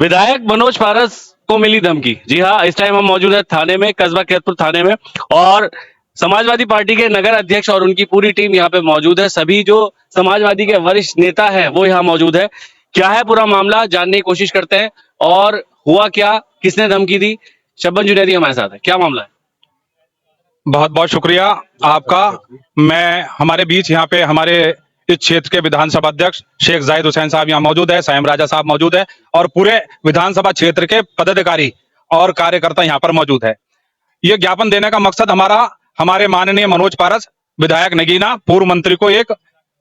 विधायक मनोज पारस को मिली धमकी। जी हाँ, इस टाइम हम मौजूद है थाने में, कस्बा केतपुर थाने में, और समाजवादी पार्टी के नगर अध्यक्ष और उनकी पूरी टीम यहाँ पे मौजूद है। सभी जो समाजवादी के वरिष्ठ नेता है वो यहाँ मौजूद है। क्या है पूरा मामला, जानने की कोशिश करते हैं। और हुआ क्या, किसने धमकी दी, शब्बन जुनैदी हमारे साथ है। क्या मामला है? बहुत बहुत शुक्रिया आपका। मैं हमारे बीच यहाँ पे हमारे इस क्षेत्र के विधानसभा अध्यक्ष शेख जाहिद हुसैन साहब यहाँ मौजूद है, साइम राजा साहब मौजूद है, और पूरे विधानसभा क्षेत्र के पदाधिकारी और कार्यकर्ता यहाँ पर मौजूद है। ये ज्ञापन देने का मकसद हमारा, हमारे माननीय मनोज पारस विधायक नगीना पूर्व मंत्री को एक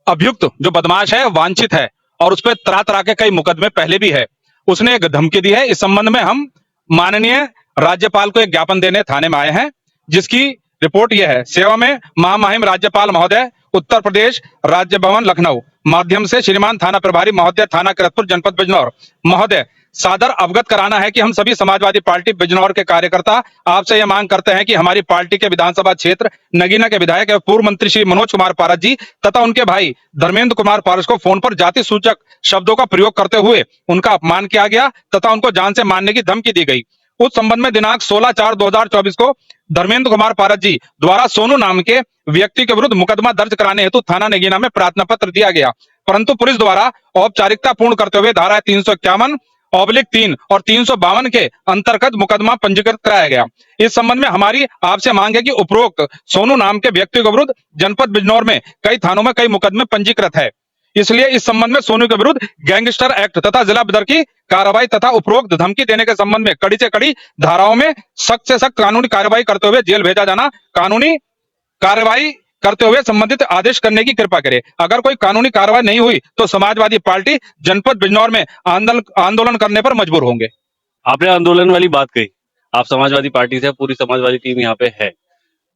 अभियुक्त जो बदमाश है, वांछित है, और उस पर तरह तरह के कई मुकदमे पहले भी है, उसने एक धमकी दी है। इस संबंध में हम माननीय राज्यपाल को एक ज्ञापन देने थाने में आए हैं, जिसकी रिपोर्ट यह है। सेवा में महामहिम राज्यपाल महोदय, उत्तर प्रदेश राज्य भवन लखनऊ माध्यम से श्रीमान थाना प्रभारी महोदय, थाना किरतपुर, जनपद बिजनौर महोदय, सादर अवगत कराना है कि हम सभी समाजवादी पार्टी बिजनौर के कार्यकर्ता आपसे यह मांग करते हैं कि हमारी पार्टी के विधानसभा क्षेत्र नगीना के विधायक एवं पूर्व मंत्री श्री मनोज कुमार पारस जी तथा उनके भाई धर्मेंद्र कुमार पारस को फोन पर जाति सूचक शब्दों का प्रयोग करते हुए उनका अपमान किया गया तथा उनको जान से मारने की धमकी दी गई। उस संबंध में दिनांक 16/4/2024 को धर्मेंद्र कुमार पारस जी द्वारा सोनू नाम के व्यक्ति के विरुद्ध मुकदमा दर्ज कराने हेतु थाना नगीना में प्रार्थना पत्र दिया गया, परंतु पुलिस द्वारा औपचारिकता पूर्ण करते हुए धारा 351/3 और 352 के अंतर्गत मुकदमा पंजीकृत कराया गया। इस संबंध में हमारी आपसे मांग है कि उपरोक्त सोनू नाम के व्यक्ति के विरुद्ध जनपद बिजनौर में कई थानों में कई मुकदमे पंजीकृत है, इसलिए इस संबंध में सोनू के विरुद्ध गैंगस्टर एक्ट तथा जिला बदर की कार्रवाई तथा उपरोक्त धमकी देने के संबंध में कड़ी से कड़ी धाराओं में सख्त से सख्त कानूनी कार्रवाई करते हुए जेल भेजा जाना, कानूनी कार्रवाई करते हुए संबंधित आदेश करने की कृपा करे। अगर कोई कानूनी कार्रवाई नहीं हुई तो समाजवादी पार्टी जनपद बिजनौर में आंदोलन करने पर मजबूर होंगे। आपने आंदोलन वाली बात कही, आप समाजवादी पार्टी से, पूरी समाजवादी टीम यहाँ पे है,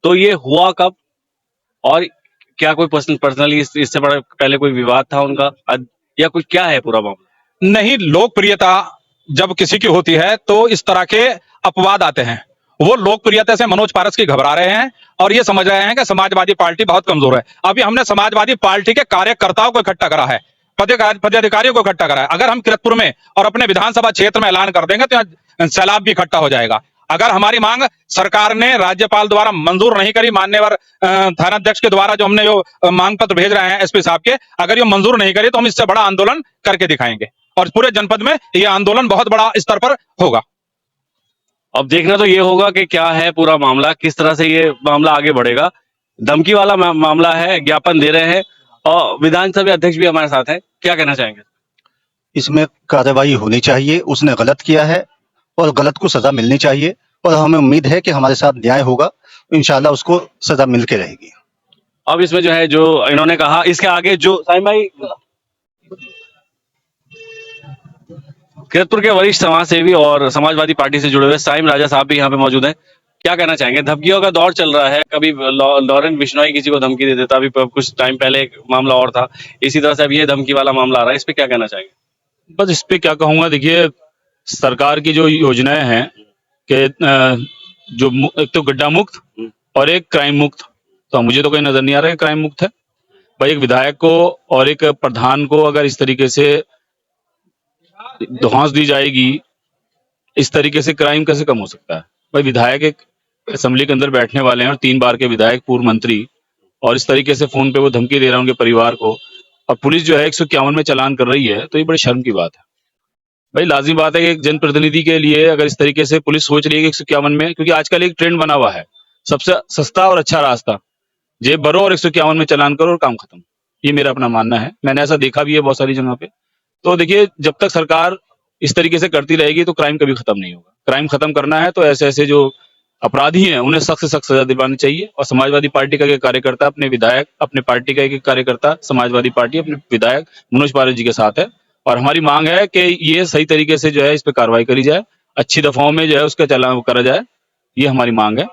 तो ये हुआ कब, और क्या कोई पर्सनली इससे बड़ा पहले कोई विवाद था उनका, या कुछ, क्या है पूरा मामला? नहीं, लोकप्रियता जब किसी की होती है तो इस तरह के अपवाद आते हैं। वो लोकप्रियता से मनोज पारस की घबरा रहे हैं और ये समझ रहे हैं कि समाजवादी पार्टी बहुत कमजोर है। अभी हमने समाजवादी पार्टी के कार्यकर्ताओं को इकट्ठा करा है, पदाधिकारियों को इकट्ठा करा है। अगर हम किरतपुर में और अपने विधानसभा क्षेत्र में ऐलान कर देंगे तो यहाँ सैलाब भी इकट्ठा हो जाएगा। अगर हमारी मांग सरकार ने राज्यपाल द्वारा मंजूर नहीं करी, मान्यवर थानाध्यक्ष के द्वारा जो हमने जो मांग पत्र भेज रहे हैं एसपी साहब के, अगर ये मंजूर नहीं करी तो हम इससे बड़ा आंदोलन करके दिखाएंगे और पूरे जनपद में ये आंदोलन बहुत बड़ा स्तर पर होगा। अब देखना तो ये होगा कि क्या है पूरा मामला, किस तरह से ये मामला आगे बढ़ेगा। धमकी वाला मामला है, ज्ञापन दे रहे हैं, और विधानसभा अध्यक्ष भी हमारे साथ है। क्या कहना चाहेंगे? इसमें कार्रवाई होनी चाहिए, उसने गलत किया है और गलत को सजा मिलनी चाहिए, और हमें उम्मीद है कि हमारे साथ न्याय होगा, इंशाल्लाह उसको सजा मिल के रहेगी। अब इसमें जो है, जो इन्होंने कहा, इसके आगे जो साईं भाई, किरतपुर के वरिष्ठ समाज सेवी और समाजवादी पार्टी से जुड़े हुए साइम राजा साहब भी यहाँ पे मौजूद हैं। क्या कहना चाहेंगे? धमकियों का दौर चल रहा है, कभी लॉरेंस बिश्नोई किसी को धमकी दे देता, अभी कुछ टाइम पहले एक मामला और था, इसी तरह से अब ये धमकी वाला मामला आ रहा है, इस पे क्या कहना चाहेंगे? बस इस पे क्या कहूंगा, देखिए सरकार की जो योजनाएं हैं कि जो एक तो गड्ढा मुक्त और एक क्राइम मुक्त, तो मुझे तो कोई नजर नहीं आ रहा है क्राइम मुक्त है। भाई एक विधायक को और एक प्रधान को अगर इस तरीके से धौंस दी जाएगी, इस तरीके से क्राइम कैसे कम हो सकता है? भाई विधायक एक असेंबली के अंदर बैठने वाले हैं और 3 बार के विधायक, पूर्व मंत्री, और इस तरीके से फोन पे वो धमकी दे रहा है उनके परिवार को, और पुलिस जो है 151 में चालान कर रही है, तो ये बड़ी शर्म की बात है। भाई लाजिम बात है कि एक जनप्रतिनिधि के लिए अगर इस तरीके से पुलिस सोच रही है कि 151 में, क्योंकि आजकल एक ट्रेंड बना हुआ है, सबसे सस्ता और अच्छा रास्ता जेब भरो और 151 में चालान करो और काम खत्म। ये मेरा अपना मानना है, मैंने ऐसा देखा भी है बहुत सारी जगह पे। तो देखिए, जब तक सरकार इस तरीके से करती रहेगी तो क्राइम कभी खत्म नहीं होगा। क्राइम खत्म करना है तो ऐसे ऐसे जो अपराधी हैं उन्हें सख्त से सख्त सजा दिलवानी चाहिए, और समाजवादी पार्टी का एक कार्यकर्ता अपने विधायक, अपने पार्टी का एक कार्यकर्ता समाजवादी पार्टी अपने विधायक मनोज पारस जी के साथ है, और हमारी मांग है कि ये सही तरीके से जो है इस पर कार्रवाई करी जाए, अच्छी दफाओं में जो है उसका चालान करा जाए, ये हमारी मांग है।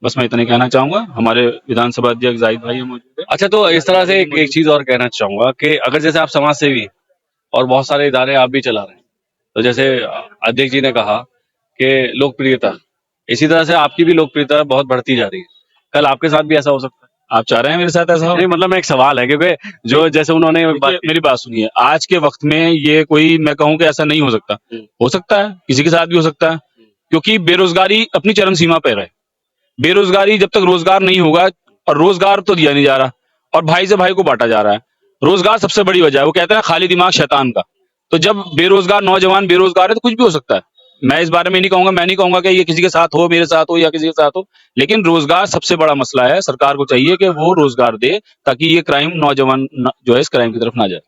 बस मैं इतना ही कहना चाहूंगा। हमारे विधानसभा अध्यक्ष जाहिद भाई मौजूद है। अच्छा, तो इस तरह से एक चीज और कहना चाहूंगा कि अगर जैसे आप समाज सेवी और बहुत सारे इदारे आप भी चला रहे हैं, तो जैसे अध्यक्ष जी ने कहा कि लोकप्रियता, इसी तरह से आपकी भी लोकप्रियता बहुत बढ़ती जा रही है, कल आपके साथ भी ऐसा हो सकता है? आप चाह रहे हैं मेरे साथ ऐसा हो? नहीं मतलब मैं एक सवाल है क्योंकि जो जैसे उन्होंने देखिए, मेरी बात सुनिए, आज के वक्त में ये कोई मैं कहूं कि ऐसा नहीं हो सकता, हो सकता है किसी के साथ भी हो सकता है, क्योंकि बेरोजगारी अपनी चरम सीमा पर है। बेरोजगारी जब तक रोजगार नहीं होगा, और रोजगार तो दिया नहीं जा रहा, और भाई से भाई को बांटा जा रहा है। रोजगार सबसे बड़ी वजह है, वो कहते हैं खाली दिमाग शैतान का। तो जब बेरोजगार नौजवान बेरोजगार है तो कुछ भी हो सकता है। मैं इस बारे में नहीं कहूंगा, मैं नहीं कहूंगा कि ये किसी के साथ हो, मेरे साथ हो या किसी के साथ हो, लेकिन रोजगार सबसे बड़ा मसला है। सरकार को चाहिए कि वो रोजगार दे, ताकि ये क्राइम नौजवान जो है इस क्राइम की तरफ ना जाए।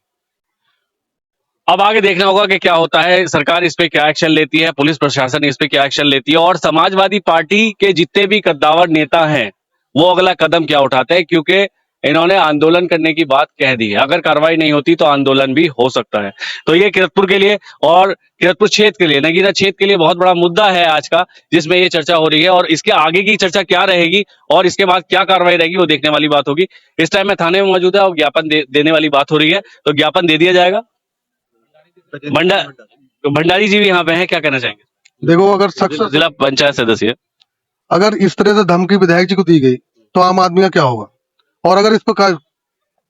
अब आगे देखना होगा कि क्या होता है, सरकार इस पे क्या एक्शन लेती है, पुलिस प्रशासन इस पे क्या एक्शन लेती है, और समाजवादी पार्टी के जितने भी कद्दावर नेता हैं वो अगला कदम क्या उठाते हैं, क्योंकि इन्होंने आंदोलन करने की बात कह दी है। अगर कार्रवाई नहीं होती तो आंदोलन भी हो सकता है। तो ये किरतपुर के लिए और किरतपुर क्षेत्र के लिए, नगीना क्षेत्र के लिए बहुत बड़ा मुद्दा है आज का, जिसमें ये चर्चा हो रही है, और इसके आगे की चर्चा क्या रहेगी और इसके बाद क्या कार्रवाई रहेगी वो देखने वाली बात होगी। इस टाइम मैं थाने में मौजूद है और ज्ञापन देने वाली बात हो रही है, तो ज्ञापन दे दिया जाएगा। भंडारी जी भी यहाँ पे हैं, क्या कहना चाहेंगे? देखो, अगर शख्स जिला पंचायत सदस्य। अगर इस तरह से धमकी विधायक जी को दी गई तो आम आदमी का क्या होगा, और अगर इस पर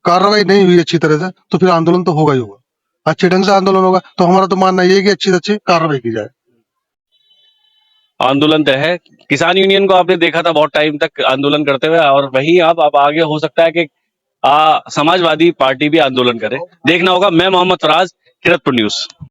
कार्रवाई नहीं हुई अच्छी तरह से तो फिर आंदोलन तो होगा ही होगा, अच्छे ढंग से आंदोलन होगा। तो हमारा तो मानना ये है कि अच्छी से अच्छी कार्रवाई की जाए। आंदोलन तय है। किसान यूनियन को आपने देखा था बहुत टाइम तक आंदोलन करते हुए, और वही अब आगे हो सकता है कि समाजवादी पार्टी भी आंदोलन करे। देखना होगा। मैं मोहम्मद फराज, किरतपुर न्यूज।